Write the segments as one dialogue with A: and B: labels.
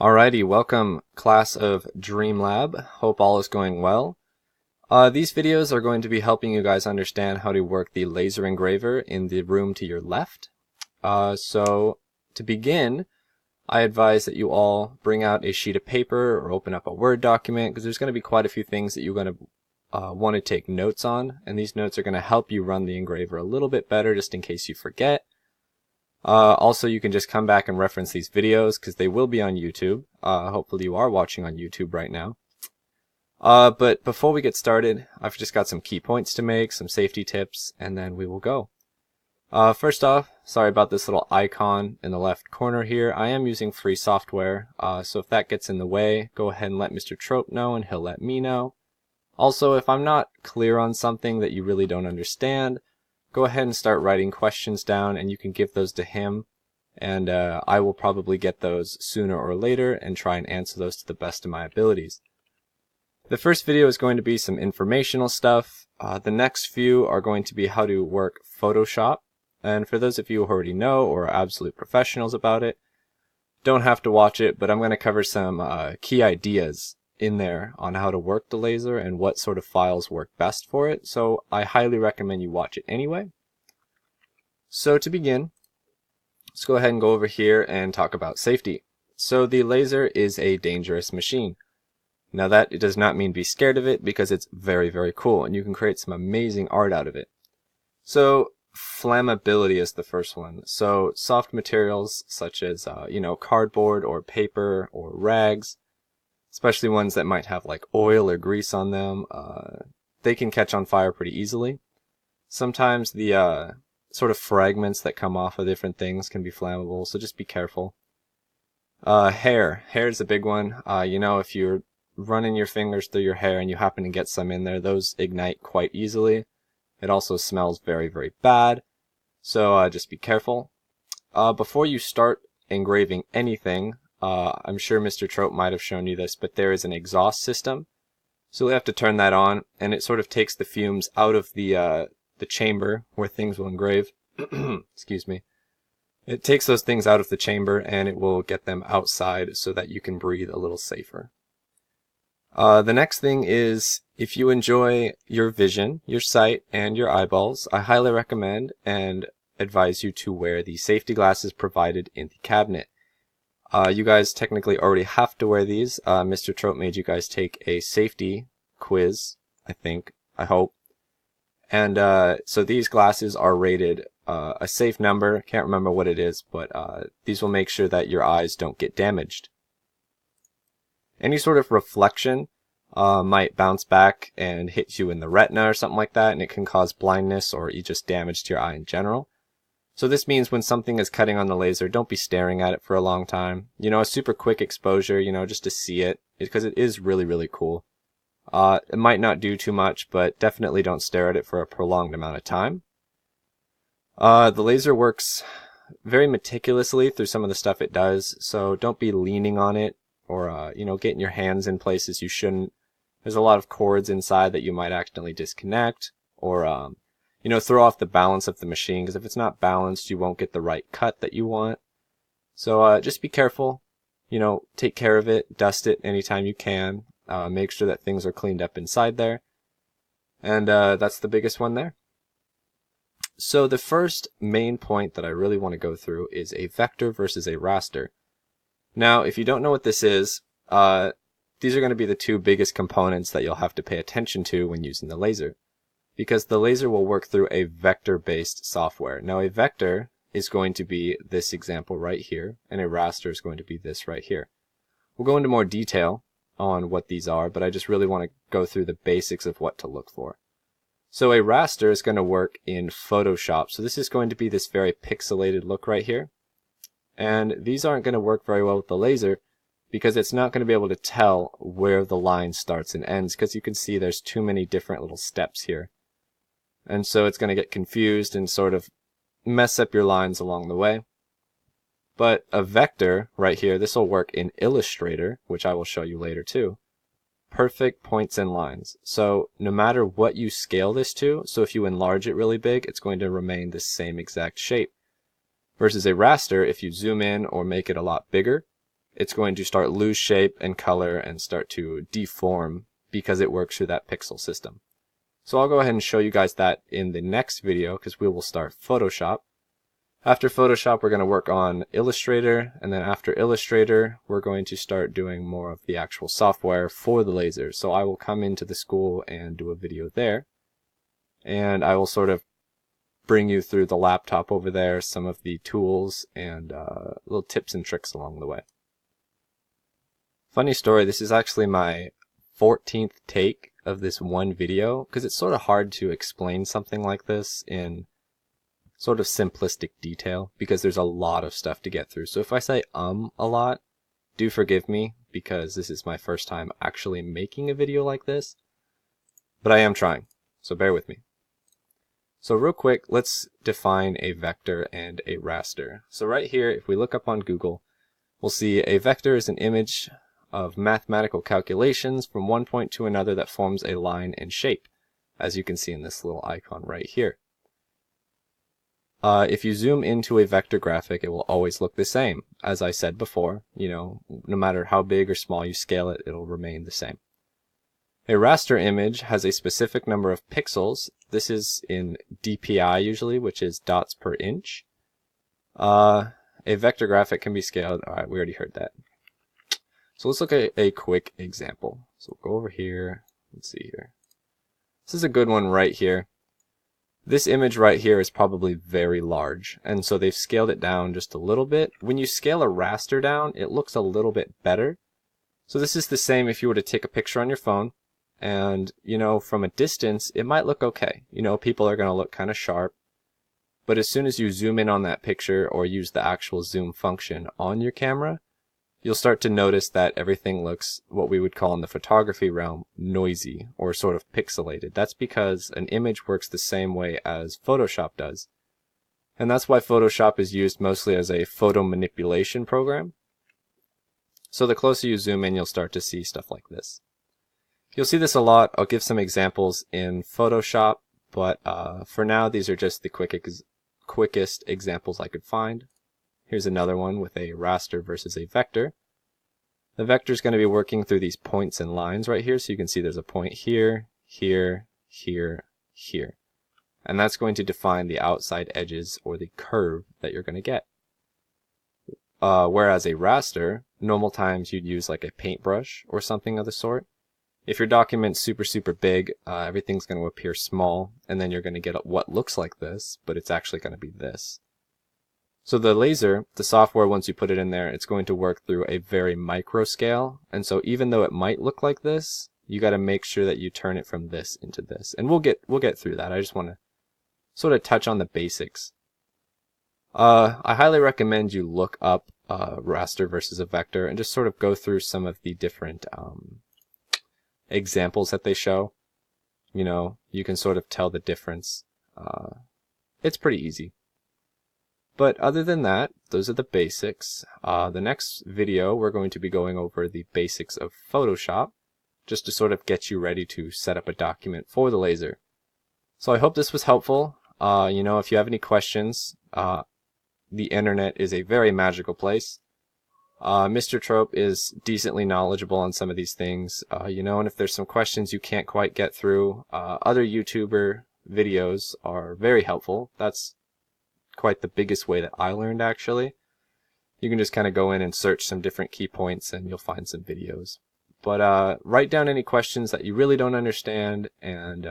A: Alrighty, welcome class of Dreamlab. Hope all is going well. These videos are going to be helping you guys understand how to work the laser engraver in the room to your left. So to begin, I advise that you all bring out a sheet of paper or open up a Word document because there's going to be quite a few things that you're going to want to take notes on, and these notes are going to help you run the engraver a little bit better just in case you forget. Also, you can just come back and reference these videos because they will be on YouTube. Hopefully you are watching on YouTube right now. But before we get started, I've just got some key points to make, some safety tips, and then we will go. First off, sorry about this little icon in the left corner here. I am using free software, so if that gets in the way, go ahead and let Mr. Trope know and he'll let me know. Also, if I'm not clear on something that you really don't understand, go ahead and start writing questions down and you can give those to him, and I will probably get those sooner or later and try and answer those to the best of my abilities. The first video is going to be some informational stuff. The next few are going to be how to work Photoshop, and for those of you who already know or are absolute professionals about it, don't have to watch it, but I'm going to cover some key ideas in there on how to work the laser and what sort of files work best for it, so I highly recommend you watch it anyway. So to begin, let's go ahead and go over here and talk about safety. So the laser is a dangerous machine. Now that it does not mean be scared of it, because it's very, very cool and you can create some amazing art out of it. So flammability is the first one. So soft materials such as cardboard or paper or rags, especially ones that might have like oil or grease on them, they can catch on fire pretty easily. Sometimes the sort of fragments that come off of different things can be flammable, so just be careful. Hair is a big one. If you're running your fingers through your hair and you happen to get some in there, those ignite quite easily. It also smells very, very bad, so just be careful. Before you start engraving anything, I'm sure Mr. Trope might have shown you this, but there is an exhaust system. So we have to turn that on, and it sort of takes the fumes out of the chamber where things will engrave. Excuse me. It takes those things out of the chamber, and it will get them outside so that you can breathe a little safer. The next thing is, if you enjoy your vision, your sight, and your eyeballs, I highly recommend and advise you to wear the safety glasses provided in the cabinet. You guys technically already have to wear these. Mr. Trope made you guys take a safety quiz, I hope. And so these glasses are rated a safe number. Can't remember what it is, but these will make sure that your eyes don't get damaged. Any sort of reflection might bounce back and hit you in the retina or something like that, and it can cause blindness or just damage to your eye in general. So this means when something is cutting on the laser, don't be staring at it for a long time. A super quick exposure, just to see it, because it is really, really cool. It might not do too much, but definitely don't stare at it for a prolonged amount of time. The laser works very meticulously through some of the stuff it does, so don't be leaning on it or, getting your hands in places you shouldn't. There's a lot of cords inside that you might accidentally disconnect, or, throw off the balance of the machine, because if it's not balanced, you won't get the right cut that you want. So just be careful, take care of it, dust it anytime you can, make sure that things are cleaned up inside there, and that's the biggest one there. So the first main point that I really want to go through is a vector versus a raster. Now, if you don't know what this is, these are going to be the two biggest components that you'll have to pay attention to when using the laser, because the laser will work through a vector-based software. Now, a vector is going to be this example right here, and a raster is going to be this right here. We'll go into more detail on what these are, but I just really want to go through the basics of what to look for. So a raster is going to work in Photoshop. So this is going to be this very pixelated look right here. And these aren't going to work very well with the laser because it's not going to be able to tell where the line starts and ends, because you can see there's too many different little steps here. And so it's going to get confused and sort of mess up your lines along the way. But a vector right here, this will work in Illustrator, which I will show you later too. Perfect points and lines. So no matter what you scale this to, so if you enlarge it really big, it's going to remain the same exact shape. Versus a raster, if you zoom in or make it a lot bigger, it's going to start lose shape and color and start to deform because it works through that pixel system. So I'll go ahead and show you guys that in the next video, because we will start Photoshop. After Photoshop, we're going to work on Illustrator, and then after Illustrator, we're going to start doing more of the actual software for the laser. So I will come into the school and do a video there, and I will sort of bring you through the laptop over there, some of the tools, and little tips and tricks along the way. Funny story, this is actually my 14th take of this one video, because it's sort of hard to explain something like this in sort of simplistic detail, because there's a lot of stuff to get through. So if I say a lot, do forgive me, because this is my first time actually making a video like this, but I am trying, so bear with me. So real quick, let's define a vector and a raster. So right here, if we look up on Google, we'll see a vector is an image of mathematical calculations from one point to another that forms a line and shape, as you can see in this little icon right here. If you zoom into a vector graphic, it will always look the same. As I said before, no matter how big or small you scale it, it'll remain the same. A raster image has a specific number of pixels. This is in DPI usually, which is dots per inch. A vector graphic can be scaled. Alright, we already heard that. So let's look at a quick example. So we'll go over here. Let's see here. This is a good one right here. This image right here is probably very large, and so they've scaled it down just a little bit. When you scale a raster down, it looks a little bit better. So this is the same if you were to take a picture on your phone, and from a distance it might look okay. People are going to look kind of sharp, but as soon as you zoom in on that picture or use the actual zoom function on your camera, you'll start to notice that everything looks, what we would call in the photography realm, noisy or sort of pixelated. That's because an image works the same way as Photoshop does. And that's why Photoshop is used mostly as a photo manipulation program. So the closer you zoom in, you'll start to see stuff like this. You'll see this a lot. I'll give some examples in Photoshop, but for now, these are just the quickest examples I could find. Here's another one with a raster versus a vector. The vector is going to be working through these points and lines right here. So you can see there's a point here, here, here, here. And that's going to define the outside edges or the curve that you're going to get. Whereas a raster, normal times you'd use like a paintbrush or something of the sort. If your document's super big, everything's going to appear small, and then you're going to get what looks like this, but it's actually going to be this. So the laser, the software, once you put it in there, it's going to work through a very micro scale. And so even though it might look like this, you got to make sure that you turn it from this into this. And we'll get through that. I just want to sort of touch on the basics. I highly recommend you look up raster versus a vector and just sort of go through some of the different examples that they show. You can sort of tell the difference. It's pretty easy. But other than that, those are the basics. The next video, we're going to be going over the basics of Photoshop, just to sort of get you ready to set up a document for the laser. So I hope this was helpful. If you have any questions, the internet is a very magical place. Mr. Trope is decently knowledgeable on some of these things, and if there's some questions you can't quite get through, other YouTuber videos are very helpful. That's quite the biggest way that I learned, actually. You can just kind of go in and search some different key points and you'll find some videos. But write down any questions that you really don't understand, and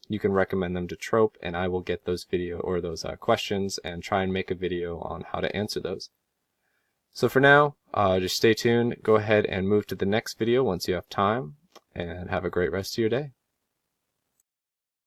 A: you can recommend them to Trope, and I will get those questions and try and make a video on how to answer those. So for now, just stay tuned. Go ahead and move to the next video once you have time, and have a great rest of your day.